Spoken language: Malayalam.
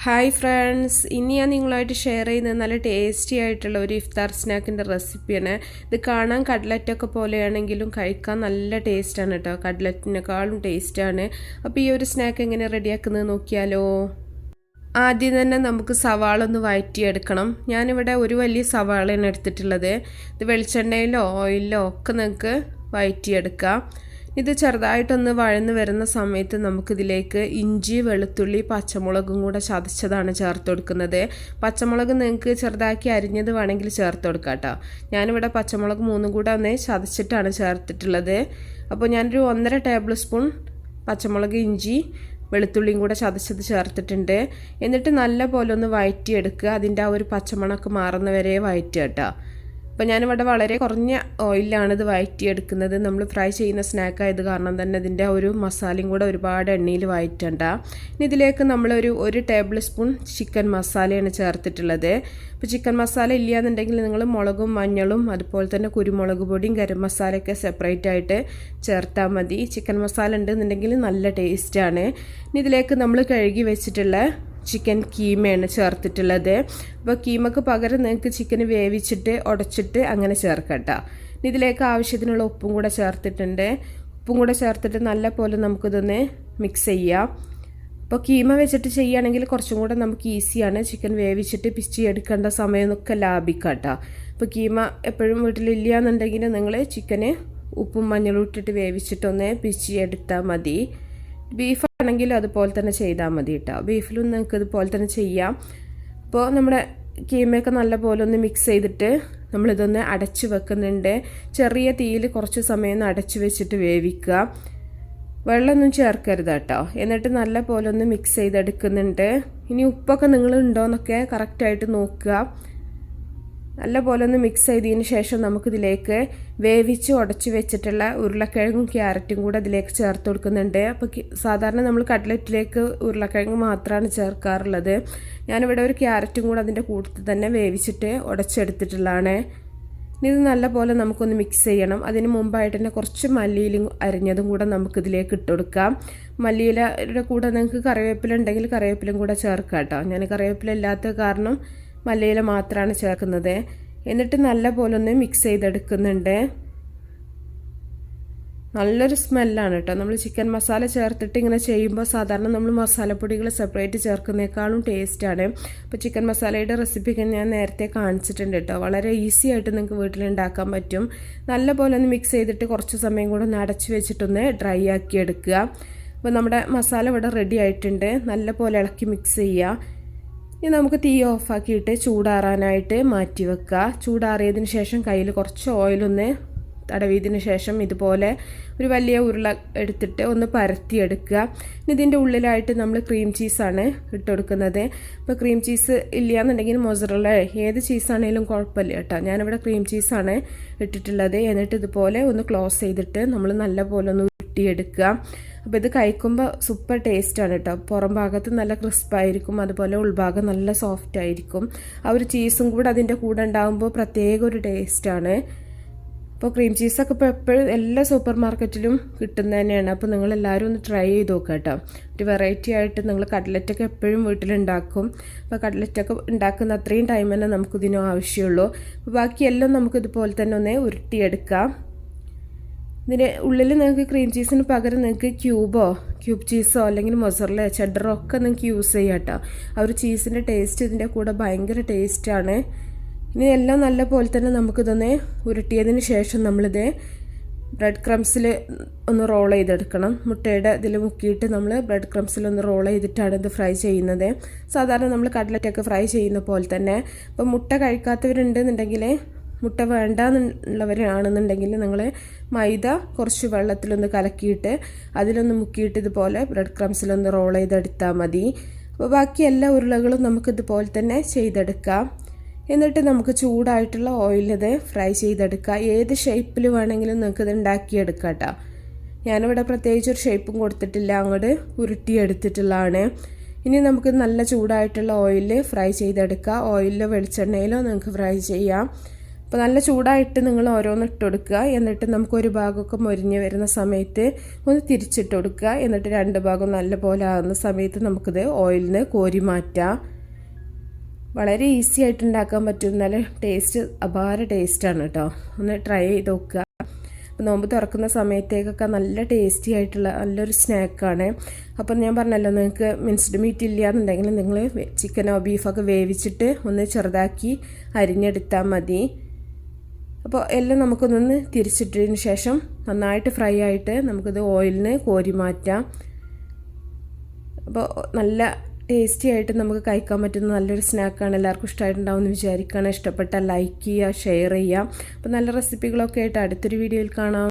ഹായ് ഫ്രണ്ട്സ്, ഇനി ഞാൻ നിങ്ങളായിട്ട് ഷെയർ ചെയ്യുന്നത് നല്ല ടേസ്റ്റി ആയിട്ടുള്ള ഒരു ഇഫ്താർ സ്നാക്കിൻ്റെ റെസിപ്പിയാണ്. ഇത് കാണാൻ കട്ലറ്റൊക്കെ പോലെയാണെങ്കിലും കഴിക്കാൻ നല്ല ടേസ്റ്റാണ് കേട്ടോ. കട്ലറ്റിനേക്കാളും ടേസ്റ്റാണ്. അപ്പോൾ ഈ ഒരു സ്നാക്ക് എങ്ങനെ റെഡിയാക്കുന്നത് നോക്കിയാലോ. ആദ്യം തന്നെ നമുക്ക് സവാള ഒന്ന് വഴറ്റിയെടുക്കണം. ഞാനിവിടെ ഒരു വലിയ സവാളയാണ് എടുത്തിട്ടുള്ളത്. ഇത് വെളിച്ചെണ്ണയിലോ ഓയിലിലോ ഒക്കെ നിങ്ങൾക്ക് വഴറ്റിയെടുക്കാം. ഇത് ചെറുതായിട്ടൊന്ന് വഴന്ന് വരുന്ന സമയത്ത് നമുക്കിതിലേക്ക് ഇഞ്ചി, വെളുത്തുള്ളി, പച്ചമുളകും കൂടെ ചതച്ചതാണ് ചേർത്ത് കൊടുക്കുന്നത്. പച്ചമുളക് നിങ്ങൾക്ക് ചെറുതാക്കി അരിഞ്ഞത് വേണമെങ്കിൽ ചേർത്ത് കൊടുക്കാം കേട്ടോ. ഞാനിവിടെ പച്ചമുളക് 3 കൂടെ ഒന്ന് ചതച്ചിട്ടാണ് ചേർത്തിട്ടുള്ളത്. അപ്പോൾ ഞാനൊരു 1.5 ടേബിൾ സ്പൂൺ പച്ചമുളക്, ഇഞ്ചി, വെളുത്തുള്ളിയും കൂടെ ചതച്ചത് ചേർത്തിട്ടുണ്ട്. എന്നിട്ട് നല്ല പോലെ ഒന്ന് വഴറ്റിയെടുക്കുക. അതിൻ്റെ ആ ഒരു പച്ചമണക്ക് മാറുന്ന വരെ വഴറ്റുക കേട്ടോ. അപ്പോൾ ഞാനിവിടെ വളരെ കുറഞ്ഞ ഓയിലാണ് ഇത് വഴറ്റിയെടുക്കുന്നത്. നമ്മൾ ഫ്രൈ ചെയ്യുന്ന സ്നാക്കായത് കാരണം തന്നെ ഇതിൻ്റെ ഒരു മസാലയും കൂടെ ഒരുപാട് എണ്ണയിൽ വഴറ്റണ്ട. ഇനി ഇതിലേക്ക് ഒരു ടേബിൾ സ്പൂൺ ചിക്കൻ മസാലയാണ് ചേർത്തിട്ടുള്ളത്. അപ്പോൾ ചിക്കൻ മസാല ഇല്ലയെന്നുണ്ടെങ്കിൽ നിങ്ങൾ മുളകും മഞ്ഞളും അതുപോലെ തന്നെ കുരുമുളക് പൊടിയും ഗരം മസാലയൊക്കെ സെപ്പറേറ്റ് ആയിട്ട് ചേർത്താൽ മതി. ചിക്കൻ മസാല ഉണ്ടെന്നുണ്ടെങ്കിൽ നല്ല ടേസ്റ്റാണ്. ഇനി ഇതിലേക്ക് നമ്മൾ കഴുകി വെച്ചിട്ടുള്ള ചിക്കൻ കീമയാണ് ചേർത്തിട്ടുള്ളത്. അപ്പോൾ കീമക്ക് പകരം നിങ്ങൾക്ക് ചിക്കൻ വേവിച്ചിട്ട് ഉടച്ചിട്ട് അങ്ങനെ ചേർക്കട്ടോ. ഇതിലേക്ക് ആവശ്യത്തിനുള്ള ഉപ്പും കൂടെ ചേർത്തിട്ടുണ്ട്. ഉപ്പും കൂടെ ചേർത്തിട്ട് നല്ല പോലെ നമുക്കിതൊന്ന് മിക്സ് ചെയ്യാം. അപ്പോൾ കീമ വെച്ചിട്ട് ചെയ്യുകയാണെങ്കിൽ കുറച്ചും കൂടെ നമുക്ക് ഈസിയാണ്. ചിക്കൻ വേവിച്ചിട്ട് പിച്ചി എടുക്കേണ്ട സമയമൊക്കെ ലാഭിക്കാം കേട്ടോ. അപ്പോൾ കീമ എപ്പോഴും വീട്ടിലില്ല എന്നുണ്ടെങ്കിൽ നിങ്ങൾ ചിക്കന് ഉപ്പും മഞ്ഞളും ഇട്ടിട്ട് വേവിച്ചിട്ടൊന്ന് പിച്ചി എടുത്താൽ മതി. ബീഫ് ആണെങ്കിലും അതുപോലെ തന്നെ ചെയ്താൽ മതി കേട്ടോ. ബീഫിലും നിങ്ങൾക്ക് ഇതുപോലെ തന്നെ ചെയ്യാം. അപ്പോൾ നമ്മുടെ കീമയൊക്കെ നല്ല പോലെ ഒന്ന് മിക്സ് ചെയ്തിട്ട് നമ്മളിതൊന്ന് അടച്ച് വെക്കുന്നുണ്ട്. ചെറിയ തീയിൽ കുറച്ച് സമയം ഒന്ന് അടച്ച് വെച്ചിട്ട് വേവിക്കുക. വെള്ളമൊന്നും ചേർക്കരുത് കേട്ടോ. എന്നിട്ട് നല്ല പോലെ ഒന്ന് മിക്സ് ചെയ്തെടുക്കുന്നുണ്ട്. ഇനി ഉപ്പൊക്കെ നിങ്ങൾ ഉണ്ടോയെന്നൊക്കെ കറക്റ്റായിട്ട് നോക്കുക. നല്ല പോലെ ഒന്ന് മിക്സ് ചെയ്തതിന് ശേഷം നമുക്കിതിലേക്ക് വേവിച്ച് ഉടച്ച് വെച്ചിട്ടുള്ള ഉരുളക്കിഴങ്ങും ക്യാരറ്റും കൂടെ ഇതിലേക്ക് ചേർത്ത് കൊടുക്കുന്നുണ്ട്. അപ്പോൾ സാധാരണ നമ്മൾ കട്ട്ലറ്റിലേക്ക് ഉരുളക്കിഴങ്ങ് മാത്രമാണ് ചേർക്കാറുള്ളത്. ഞാനിവിടെ ഒരു ക്യാരറ്റും കൂടെ അതിൻ്റെ കൂട്ടത്തിൽ തന്നെ വേവിച്ചിട്ട് ഉടച്ചെടുത്തിട്ടുള്ളതാണ്. ഇത് നല്ല പോലെ നമുക്കൊന്ന് മിക്സ് ചെയ്യണം. അതിന് മുമ്പായിട്ട് തന്നെ കുറച്ച് മല്ലിയിലും അരിഞ്ഞതും കൂടെ നമുക്കിതിലേക്ക് ഇട്ട് കൊടുക്കാം. മല്ലിയിലയുടെ കൂടെ നിങ്ങൾക്ക് കറിവേപ്പില ഉണ്ടെങ്കിൽ കറിവേപ്പിലും കൂടെ ചേർക്കാം കേട്ടോ. ഞാൻ കറിവേപ്പില ഇല്ലാത്ത കാരണം മല്ലിയില മാത്രമാണ് ചേർക്കുന്നത്. എന്നിട്ട് നല്ല പോലെ ഒന്ന് മിക്സ് ചെയ്തെടുക്കുന്നുണ്ട്. നല്ലൊരു സ്മെല്ലാണ് കേട്ടോ. നമ്മൾ ചിക്കൻ മസാല ചേർത്തിട്ട് ഇങ്ങനെ ചെയ്യുമ്പോൾ സാധാരണ നമ്മൾ മസാലപ്പൊടികൾ സെപ്പറേറ്റ് ചേർക്കുന്നേക്കാളും ടേസ്റ്റാണ്. അപ്പോൾ ചിക്കൻ മസാലയുടെ റെസിപ്പിക്ക് ഞാൻ നേരത്തെ കാണിച്ചിട്ടുണ്ട് കേട്ടോ. വളരെ ഈസി ആയിട്ട് നിങ്ങൾക്ക് വീട്ടിലുണ്ടാക്കാൻ പറ്റും. നല്ല പോലെ ഒന്ന് മിക്സ് ചെയ്തിട്ട് കുറച്ച് സമയം കൂടെ ഒന്ന് അടച്ച് വെച്ചിട്ടൊന്ന് ഡ്രൈ ആക്കി എടുക്കുക. അപ്പോൾ നമ്മുടെ മസാല ഇവിടെ റെഡി ആയിട്ടുണ്ട്. നല്ല പോലെ ഇളക്കി മിക്സ് ചെയ്യുക. ഇനി നമുക്ക് തീ ഓഫാക്കിയിട്ട് ചൂടാറാനായിട്ട് മാറ്റി വെക്കുക. ചൂടാറിയതിന് ശേഷം കയ്യിൽ കുറച്ച് ഓയിലൊന്ന് തടവിയതിന് ശേഷം ഇതുപോലെ ഒരു വലിയ ഉരുള എടുത്തിട്ട് ഒന്ന് പരത്തിയെടുക്കുക. ഇതിൻ്റെ ഉള്ളിലായിട്ട് നമ്മൾ ക്രീം ചീസാണ് ഇട്ട് കൊടുക്കുന്നത്. അപ്പോൾ ക്രീം ചീസ് ഇല്ലയെന്നുണ്ടെങ്കിൽ മൊസറല്ല ഏത് ചീസാണെങ്കിലും കുഴപ്പമില്ല കേട്ടോ. ഞാനിവിടെ ക്രീം ചീസാണ് ഇട്ടിട്ടുള്ളത്. എന്നിട്ട് ഇതുപോലെ ഒന്ന് ക്ലോസ് ചെയ്തിട്ട് നമ്മൾ നല്ല പോലെ ഒന്ന് ഉരുട്ടിയെടുക്കുക. അപ്പോൾ ഇത് കഴിക്കുമ്പോൾ സൂപ്പർ ടേസ്റ്റാണ് കേട്ടോ. പുറം ഭാഗത്ത് നല്ല ക്രിസ്പായിരിക്കും, അതുപോലെ ഉൾഭാഗം നല്ല സോഫ്റ്റ് ആയിരിക്കും. ആ ഒരു ചീസും കൂടെ അതിൻ്റെ കൂടെ ഉണ്ടാകുമ്പോൾ പ്രത്യേക ഒരു ടേസ്റ്റാണ്. അപ്പോൾ ക്രീം ചീസൊക്കെ ഇപ്പോൾ എപ്പോഴും എല്ലാ സൂപ്പർ മാർക്കറ്റിലും കിട്ടുന്നത് തന്നെയാണ്. അപ്പോൾ നിങ്ങളെല്ലാവരും ഒന്ന് ട്രൈ ചെയ്ത് നോക്കുക കേട്ടോ. ഒരു വെറൈറ്റി ആയിട്ട് നിങ്ങൾ കട്ട്ലറ്റൊക്കെ എപ്പോഴും വീട്ടിലുണ്ടാക്കും. അപ്പോൾ കട്ട്ലറ്റൊക്കെ ഉണ്ടാക്കുന്ന അത്രയും ടൈം തന്നെ നമുക്കിതിനും ആവശ്യമുള്ളൂ. അപ്പോൾ ബാക്കിയെല്ലാം നമുക്കിതുപോലെ തന്നെ ഒന്ന് ഉരുട്ടിയെടുക്കാം. ഇതിൻ്റെ ഉള്ളിൽ നിങ്ങൾക്ക് ക്രീം ചീസിന് പകരം നിങ്ങൾക്ക് ക്യൂബ് ചീസോ അല്ലെങ്കിൽ മൊസറല്ല ചെഡറോ ഒക്കെ നിങ്ങൾക്ക് യൂസ് ചെയ്യാം കേട്ടോ. ആ ഒരു ചീസിൻ്റെ ടേസ്റ്റ് ഇതിൻ്റെ കൂടെ ഭയങ്കര ടേസ്റ്റാണ്. ഇനി എല്ലാം നല്ല പോലെ തന്നെ നമുക്കിതൊന്ന് ഉരുട്ടിയതിന് ശേഷം നമ്മളിത് ബ്രെഡ് ക്രംസിൽ ഒന്ന് റോൾ ചെയ്തെടുക്കണം. മുട്ടയുടെ ഇതിൽ മുക്കിയിട്ട് നമ്മൾ ബ്രെഡ് ക്രംസിൽ ഒന്ന് റോൾ ചെയ്തിട്ടാണ് ഇത് ഫ്രൈ ചെയ്യുന്നത്. സാധാരണ നമ്മൾ കട്ട്ലറ്റൊക്കെ ഫ്രൈ ചെയ്യുന്ന പോലെ തന്നെ. അപ്പോൾ മുട്ട കഴിക്കാത്തവരുണ്ടെന്നുണ്ടെങ്കിൽ, മുട്ട വേണ്ടാന്നുള്ളവരാണെന്നുണ്ടെങ്കിൽ നിങ്ങൾ മൈദ കുറച്ച് വെള്ളത്തിലൊന്ന് കലക്കിയിട്ട് അതിലൊന്ന് മുക്കിയിട്ട് ഇതുപോലെ ബ്രെഡ് ക്രംസിലൊന്ന് റോൾ ചെയ്തെടുത്താൽ മതി. അപ്പോൾ ബാക്കി എല്ലാ ഉരുളകളും നമുക്കിതുപോലെ തന്നെ ചെയ്തെടുക്കാം. എന്നിട്ട് നമുക്ക് ചൂടായിട്ടുള്ള ഓയിലിത് ഫ്രൈ ചെയ്തെടുക്കുക. ഏത് ഷേപ്പിൽ വേണമെങ്കിലും നിങ്ങൾക്ക് ഇത് ഉണ്ടാക്കിയെടുക്കാം കേട്ടോ. ഞാനിവിടെ പ്രത്യേകിച്ച് ഒരു ഷേപ്പും കൊടുത്തിട്ടില്ല, അങ്ങോട്ട് ഉരുട്ടിയെടുത്തിട്ടുള്ളതാണ്. ഇനി നമുക്ക് നല്ല ചൂടായിട്ടുള്ള ഓയിലിൽ ഫ്രൈ ചെയ്തെടുക്കുക. ഓയിലിലോ വെളിച്ചെണ്ണയിലോ നിങ്ങൾക്ക് ഫ്രൈ ചെയ്യാം. അപ്പോൾ നല്ല ചൂടായിട്ട് നിങ്ങൾ ഓരോന്ന് ഇട്ട് കൊടുക്കുക. എന്നിട്ട് നമുക്കൊരു ഭാഗമൊക്കെ മൊരിഞ്ഞ് വരുന്ന സമയത്ത് ഒന്ന് തിരിച്ചിട്ട് കൊടുക്കുക. എന്നിട്ട് രണ്ട് ഭാഗം നല്ല പോലെ ആകുന്ന സമയത്ത് നമുക്കിത് ഓയിലിൽ നിന്ന് കോരി മാറ്റാം. വളരെ ഈസി ആയിട്ട് ഉണ്ടാക്കാൻ പറ്റും. നല്ല ടേസ്റ്റ് അപാര ടേസ്റ്റാണ് കേട്ടോ. ഒന്ന് ട്രൈ ചെയ്ത് നോക്കുക. അപ്പോൾ നോമ്പ് തുറക്കുന്ന സമയത്തേക്കൊക്കെ നല്ല ടേസ്റ്റി ആയിട്ടുള്ള നല്ലൊരു സ്നാക്കാണ്. അപ്പം ഞാൻ പറഞ്ഞല്ലോ, നിങ്ങൾക്ക് മിൻസ്ഡ് മീറ്റ് ഇല്ല എന്നുണ്ടെങ്കിൽ നിങ്ങൾ ചിക്കനോ ബീഫൊക്കെ വേവിച്ചിട്ട് ഒന്ന് ചെറുതാക്കി അരിഞ്ഞെടുത്താൽ മതി. അപ്പോൾ എല്ലാം നമുക്കൊന്ന് തിരിച്ചിട്ടതിന് ശേഷം നന്നായിട്ട് ഫ്രൈ ആയിട്ട് നമുക്കിത് ഓയിലിൽ നിന്ന് കോരി മാറ്റാം. അപ്പോൾ നല്ല ടേസ്റ്റി ആയിട്ട് നമുക്ക് കഴിക്കാൻ പറ്റുന്ന നല്ലൊരു സ്നാക്കാണ്. എല്ലാവർക്കും ഇഷ്ടമായിട്ടുണ്ടാവും എന്ന് വിചാരിക്കുകയാണ്. ഇഷ്ടപ്പെട്ടാൽ ലൈക്ക് ചെയ്യുക, ഷെയർ ചെയ്യുക. അപ്പോൾ നല്ല റെസിപ്പികളൊക്കെ ആയിട്ട് അടുത്തൊരു വീഡിയോയിൽ കാണാം.